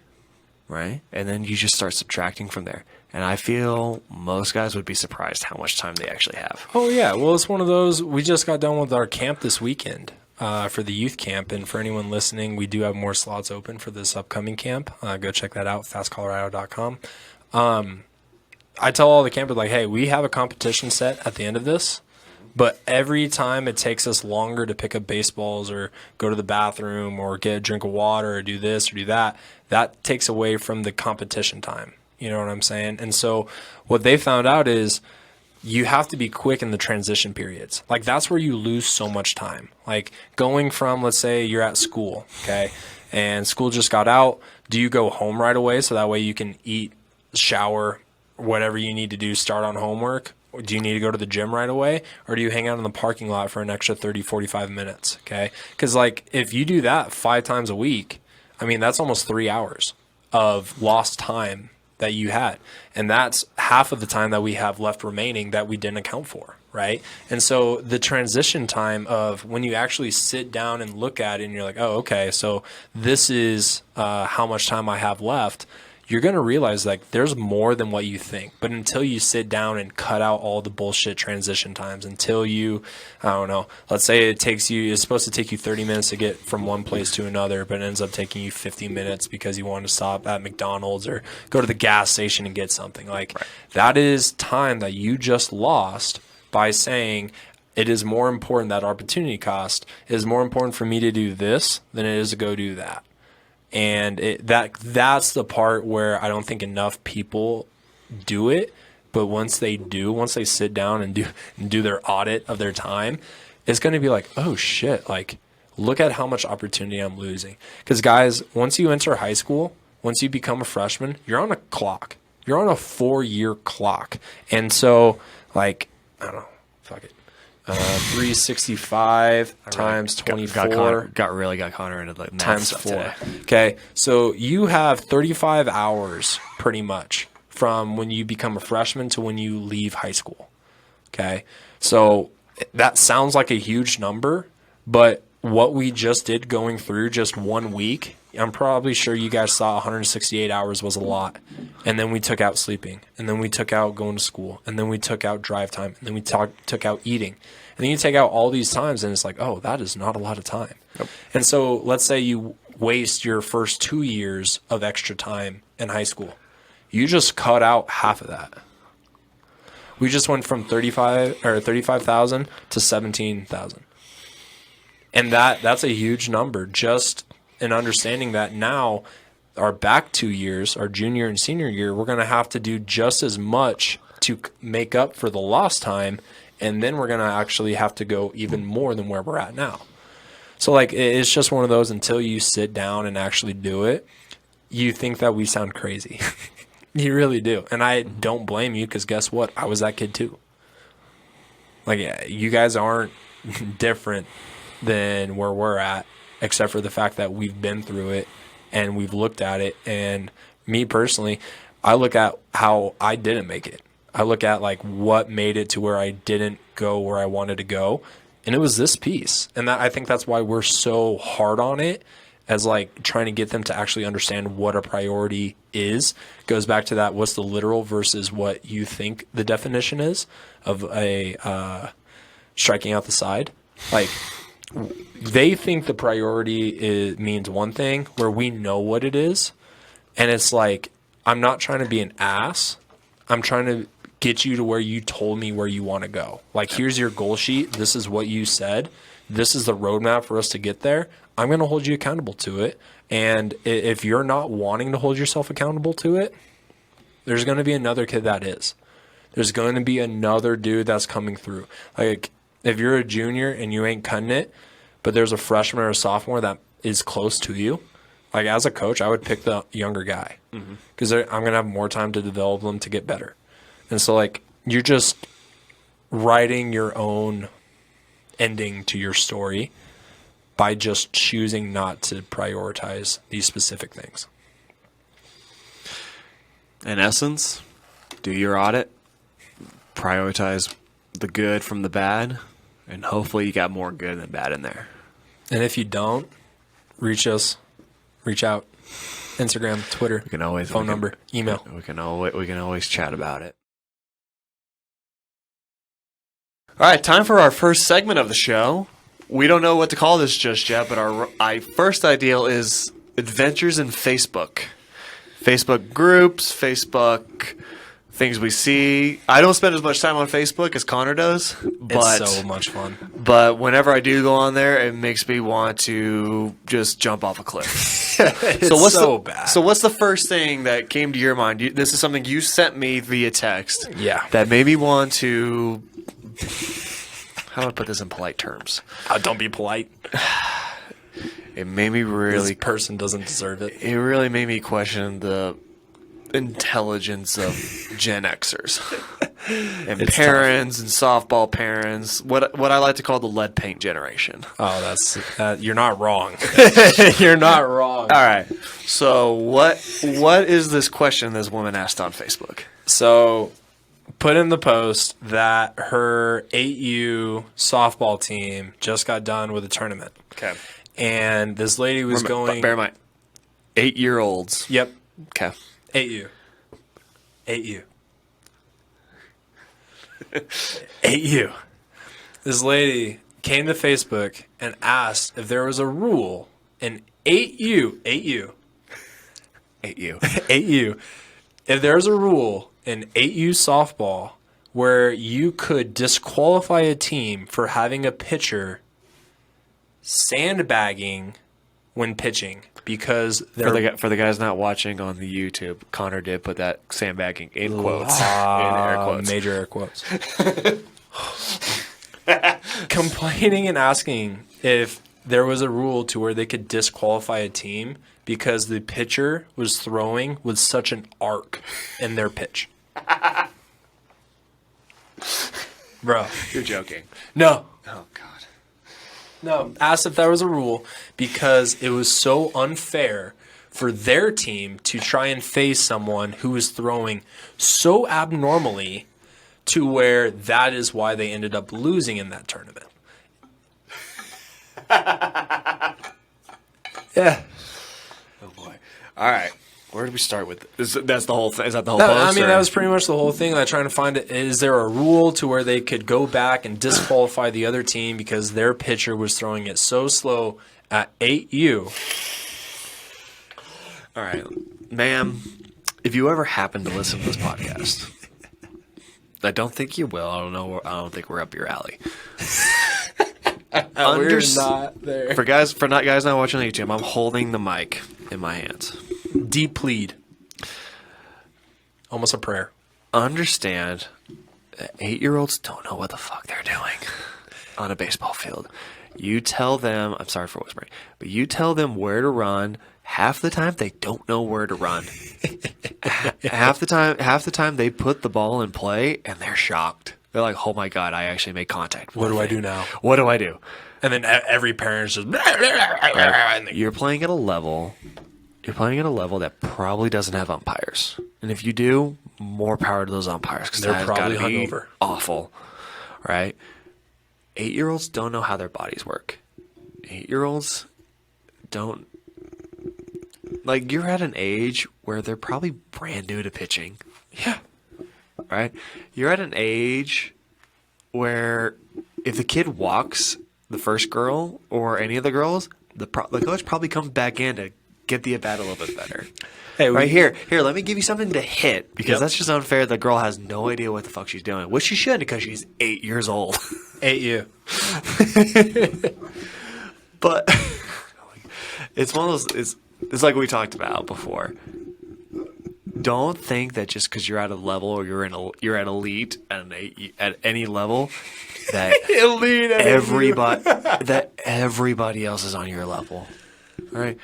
Right? And then you just start subtracting from there. And I feel most guys would be surprised how much time they actually have. Oh, yeah. Well, it's one of those. We just got done with our camp this weekend for the youth camp. And for anyone listening, we do have more slots open for this upcoming camp. Go check that out, fastcolorado.com. I tell all the campers, hey, we have a competition set at the end of this. But every time it takes us longer to pick up baseballs or go to the bathroom or get a drink of water or do this or do that, that takes away from the competition time. You know what I'm saying? And so what they found out is you have to be quick in the transition periods. That's where you lose so much time. Going from, let's say you're at school, okay, and school just got out. Do you go home right away so that way you can eat, shower, whatever you need to do, start on homework? Do you need to go to the gym right away, or do you hang out in the parking lot for an extra 30, 45 minutes? Okay. Because, like, if you do that 5 times a week, I mean, that's almost 3 hours of lost time that you had. And that's half of the time that we have left remaining that we didn't account for, right? And so the transition time of when you actually sit down and look at it and you're like, oh, okay, so this is how much time I have left, you're going to realize like there's more than what you think. But until you sit down and cut out all the bullshit transition times, until you, I don't know, let's say it's supposed to take you 30 minutes to get from one place to another, but it ends up taking you 50 minutes because you want to stop at McDonald's or go to the gas station and get something. Like that is time that you just lost by saying it is more important, that opportunity cost is more important for me to do this than it is to go do that. And that's the part where I don't think enough people do it. But once they sit down and do their audit of their time, it's going to be like, oh shit, like look at how much opportunity I'm losing. Because guys, once you enter high school, once you become a freshman, you're on a clock. You're on a 4-year clock. And so like, I don't know, fuck it. 365 times 24 got Connor into like times 4. Okay, so you have 35 hours pretty much from when you become a freshman to when you leave high school. Okay, so that sounds like a huge number, but what we just did going through just 1 week, I'm probably sure you guys saw 168 hours was a lot. And then we took out sleeping, and then we took out going to school, and then we took out drive time, and then we took out eating. And then you take out all these times, and it's like, oh, that is not a lot of time. Yep. And so let's say you waste your first 2 years of extra time in high school. You just cut out half of that. We just went from 35,000 to 17,000. And that's a huge number, just in understanding that now our back 2 years, our junior and senior year, we're going to have to do just as much to make up for the lost time. And then we're going to actually have to go even more than where we're at now. So like, it's just one of those, until you sit down and actually do it, you think that we sound crazy. You really do. And I don't blame you, because guess what? I was that kid too. Like, you guys aren't different than where we're at, except for the fact that we've been through it and we've looked at it. And me personally, I look at how I didn't make it. I look at like what made it to where I didn't go where I wanted to go. And it was this piece. And I think that's why we're so hard on it, as like trying to get them to actually understand what a priority is. Goes back to that, what's the literal versus what you think the definition is of a striking out the side. Like, they think the priority means one thing where we know what it is. And it's like, I'm not trying to be an ass. I'm trying to get you to where you told me where you want to go. Like, here's your goal sheet. This is what you said. This is the roadmap for us to get there. I'm going to hold you accountable to it. And if you're not wanting to hold yourself accountable to it, there's going to be another kid that is. There's going to be another dude that's coming through. Like, if you're a junior and you ain't cutting it, but there's a freshman or a sophomore that is close to you, like, as a coach, I would pick the younger guy, because I'm going to have more time to develop them to get better. And so, like, you're just writing your own ending to your story by just choosing not to prioritize these specific things. In essence, do your audit, prioritize the good from the bad, and hopefully you got more good than bad in there. And if you don't, reach out, Instagram, Twitter, phone number, email. We can always chat about it. All right, time for our first segment of the show. We don't know what to call this just yet, but our first idea is Adventures in Facebook. Facebook groups, Facebook things we see. I don't spend as much time on Facebook as Connor does. But, it's so much fun. But whenever I do go on there, it makes me want to just jump off a cliff. It's so bad. So what's the first thing that came to your mind? This is something you sent me via text. Yeah. That made me want to... How do I put this in polite terms? Don't be polite. It made me really... This person doesn't deserve it. It really made me question the intelligence of Gen Xers and parents and softball parents. What I like to call the lead paint generation. Oh, that's you're not wrong. You're not wrong. All right. So what is this question this woman asked on Facebook? So, put in the post that her 8U softball team just got done with a tournament. Okay. And this lady was going. Bear in mind, 8-year-olds. Yep. Okay. 8U. 8U. 8U. This lady came to Facebook and asked if there was a rule in 8U. 8U. 8U. 8U. If there's a rule in 8U softball where you could disqualify a team for having a pitcher sandbagging when pitching because they're For the guys not watching on the YouTube, Connor did put that sandbagging in quotes. In air quotes. Major air quotes. Complaining and asking if there was a rule to where they could disqualify a team because the pitcher was throwing with such an arc in their pitch. Bro. You're joking. No. Oh, God. No. Asked if there was a rule because it was so unfair for their team to try and face someone who was throwing so abnormally to where that is why they ended up losing in that tournament. Yeah. Oh, boy. All right. Where do we start with? That's the whole thing. Is that the whole No, post? I mean, or? that was pretty much the whole thing. Like trying to find it. Is there a rule to where they could go back and disqualify the other team because their pitcher was throwing it so slow at 8U? All right, ma'am, if you ever happen to listen to this podcast, I don't think you will. I don't think we're up your alley. We're not there. For guys not watching on YouTube, I'm holding the mic in my hands. Deep plead. Almost a prayer. Understand that 8-year-olds don't know what the fuck they're doing on a baseball field. You tell them, I'm sorry for whispering, but you tell them where to run. Half the time they don't know where to run. half the time they put the ball in play and they're shocked. They're like, "Oh my God, I actually made contact." What do I do now? What do I do? And then every parent's just. You're playing at a level. You're playing at a level that probably doesn't have umpires, and if you do, more power to those umpires because They're probably hungover. Awful, right? 8-year-olds don't know how their bodies work. 8-year-olds don't. Like, you're at an age where they're probably brand new to pitching. Yeah. Right? You're at an age where if the kid walks the first girl or any of the girls, the coach probably comes back in to get the at-bat a little bit better. Hey, Here, let me give you something to hit because Yep. that's just unfair. The girl has no idea what the fuck she's doing, which she should because she's 8 years old. 8U. But it's one of those. It's like we talked about before. Don't think that just because you're at a level or you're at elite at any level that everybody else is on your level. All right.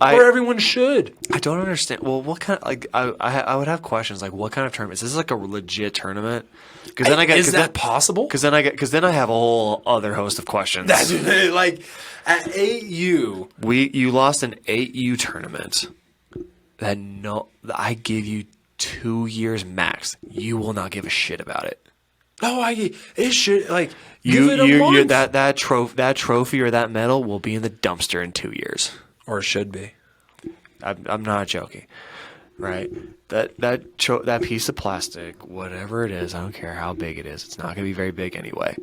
Or everyone should. I don't understand. Well, what kind of I would have questions like what kind of tournament is this? Like a legit tournament? Because then Is that possible? Because then I have a whole other host of questions. That's like at 8U. You lost an 8U tournament. I give you 2 years max. You will not give a shit about it. No, it should like give it a month. That trophy or that medal will be in the dumpster in 2 years. Or it should be. I'm not joking, right? That piece of plastic, whatever it is, I don't care how big it is. It's not going to be very big anyway.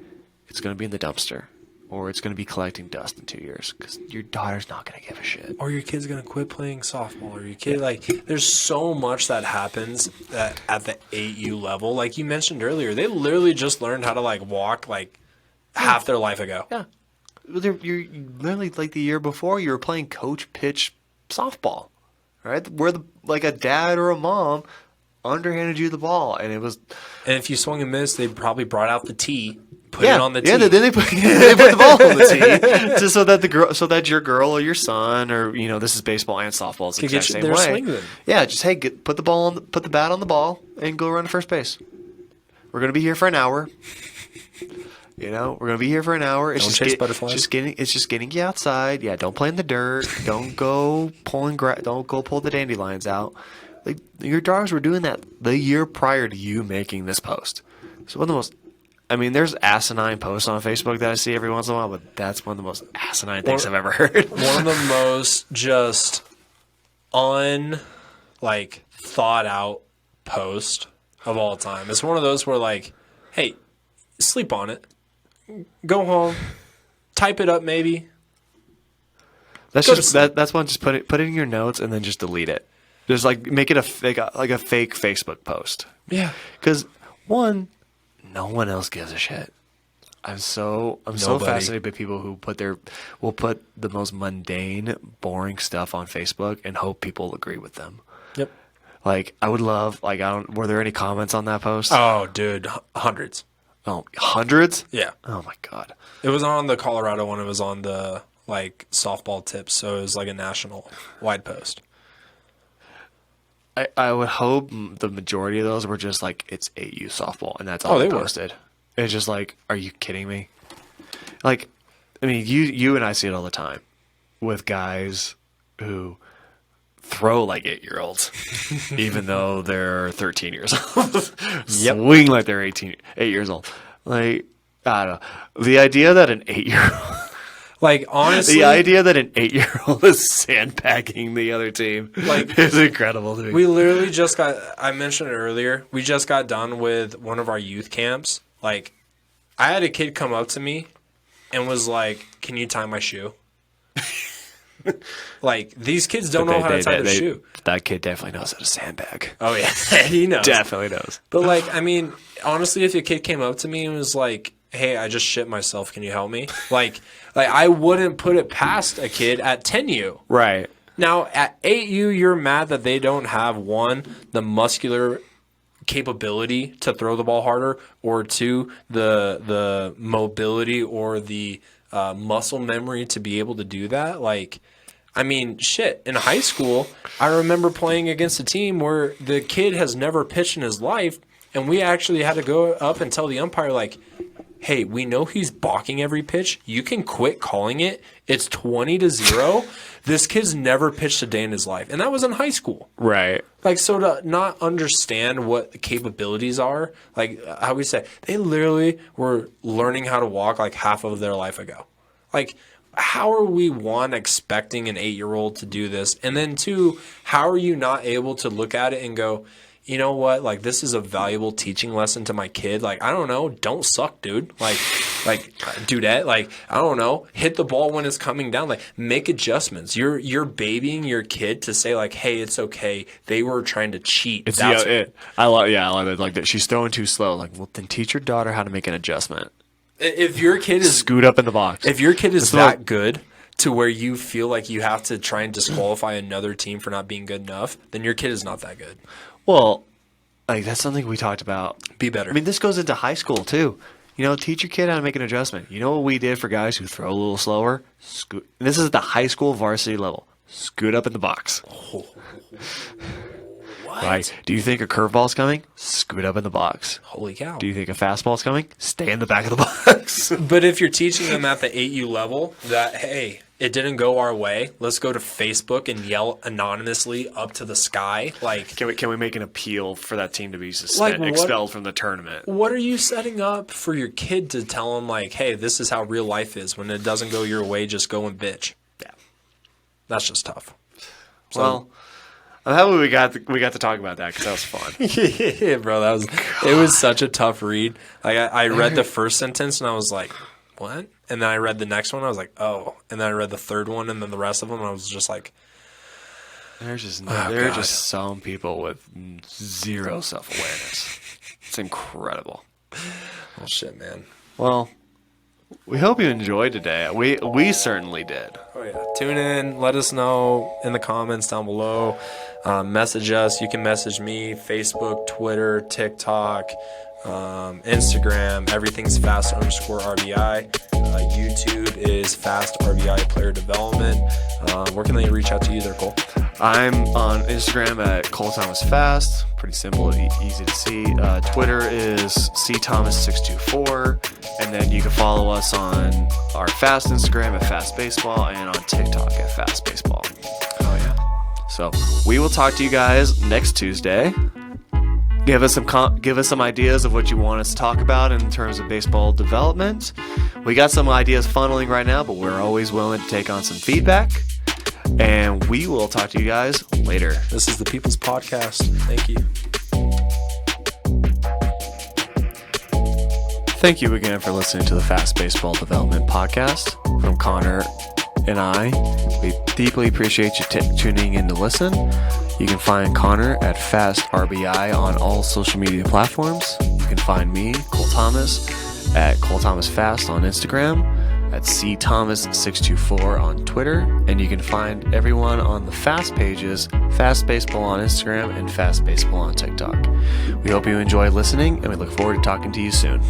It's going to be in the dumpster, or it's going to be collecting dust in 2 years because your daughter's not going to give a shit. Or your kid's gonna quit playing softball, or your kid there's so much that happens at the 8U level. Like you mentioned earlier, they literally just learned how to walk half their life ago. Yeah. You're literally like the year before you were playing coach pitch softball, right? Where a dad or a mom underhanded you the ball, and it was. And if you swung and missed, they probably brought out the tee. put it on the tee. Yeah, then they put the ball on the tee just so that your girl or your son or this is baseball and softball is the exact same way. Swing then. Yeah, just put the bat on the ball and go run to first base. We're gonna be here for an hour. We're gonna be here for an hour. Don't chase butterflies. It's just getting you outside. Yeah, don't play in the dirt. Don't go don't go pull the dandelions out. Like your daughters were doing that the year prior to you making this post. So one of the most, there's asinine posts on Facebook that I see every once in a while, but that's one of the most asinine things I've ever heard. One of the most just thought out post of all time. It's one of those where like, hey, sleep on it. Go home. Type it up maybe. That's one. Just put it in your notes and then just delete it. Just make it a fake Facebook post. Yeah. Because one, no one else gives a shit. I'm so fascinated by people who will put the most mundane, boring stuff on Facebook and hope people agree with them. Yep. I would love were there any comments on that post? Oh, dude, hundreds. Oh, hundreds? Yeah. Oh my God. It was on the Colorado one. It was on the softball tips, so it was a national wide post. I would hope the majority of those were just it's 8U softball, and that's all they posted. It's just are you kidding me? You and I see it all the time with guys who throw like 8-year-olds, even though they're 13 years old. Yep. Swing like they're 8 years old. I don't know. The idea that an 8-year-old... honestly, the idea that an 8-year-old is sandbagging the other team is incredible to me. We literally I mentioned it earlier, we just got done with one of our youth camps. I had a kid come up to me and was like, "Can you tie my shoe?" These kids don't know how to tie the shoe. That kid definitely knows how to sandbag. Oh, yeah. He knows. Definitely knows. But, honestly, if a kid came up to me and was like, "Hey, I just shit myself. Can you help me?" I wouldn't put it past a kid at 10U. Right. Now, at 8U, you're mad that they don't have, one, the muscular capability to throw the ball harder, or two, the mobility or the muscle memory to be able to do that. Shit. In high school, I remember playing against a team where the kid has never pitched in his life, and we actually had to go up and tell the umpire, hey, we know he's balking every pitch. You can quit calling it. It's 20-0. This kid's never pitched a day in his life. And that was in high school. Right. So to not understand what the capabilities are, how we say, they literally were learning how to walk half of their life ago. How are we, one, expecting an 8-year-old to do this? And then two, how are you not able to look at it and go, you know what? This is a valuable teaching lesson to my kid. I don't know. Don't suck, dude. Dudette. I don't know. Hit the ball when it's coming down. Make adjustments. You're babying your kid to say hey, it's okay. They were trying to cheat. I love it. That she's throwing too slow. Well, then teach your daughter how to make an adjustment. If your kid is scoot up in the box. If your kid is that good to where you feel like you have to try and disqualify another team for not being good enough, then your kid is not that good. Well, that's something we talked about. Be better. This goes into high school, too. Teach your kid how to make an adjustment. You know what we did for guys who throw a little slower? Scoot. And this is at the high school varsity level. Scoot up in the box. Oh. What? Right. Do you think a curveball's coming? Scoot up in the box. Holy cow. Do you think a fastball's coming? Stay in the back of the box. But if you're teaching them at the 8U level that, hey, it didn't go our way, let's go to Facebook and yell anonymously up to the sky. Can we make an appeal for that team to be expelled from the tournament? What are you setting up for your kid to tell them, hey, this is how real life is. When it doesn't go your way, just go and bitch. Yeah. That's just tough. Well, I'm happy we got to talk about that because that was fun. Yeah, bro, it was such a tough read. I read the first sentence and I was like, what? And then I read the next one. I was like, oh. And then I read the third one, and then the rest of them. And I was just like, there are just some people with zero self-awareness. It's incredible. Well, shit, man. Well, we hope you enjoyed today. We certainly did. Oh yeah. Tune in. Let us know in the comments down below. Message us. You can message me, Facebook, Twitter, TikTok, Instagram, everything's fast_RBI. YouTube is fast RBI player development. Where can they reach out to you there, Cole? I'm on Instagram at Cole Thomas Fast. Pretty simple, easy to see. Twitter is cthomas624. And then you can follow us on our Fast Instagram at Fast Baseball and on TikTok at Fast Baseball. Oh, yeah. So we will talk to you guys next Tuesday. Give us some ideas of what you want us to talk about in terms of baseball development. We got some ideas funneling right now, but we're always willing to take on some feedback. And we will talk to you guys later. This is the People's Podcast. Thank you. Thank you again for listening to the Fast Baseball Development Podcast from Connor and I. We deeply appreciate you tuning in to listen. You can find Connor at Fast RBI on all social media platforms. You can find me, Cole Thomas, at Cole Thomas Fast on Instagram, at cthomas624 on Twitter, and you can find everyone on the Fast pages, Fast Baseball on Instagram and Fast Baseball on TikTok. We hope you enjoy listening, and we look forward to talking to you soon.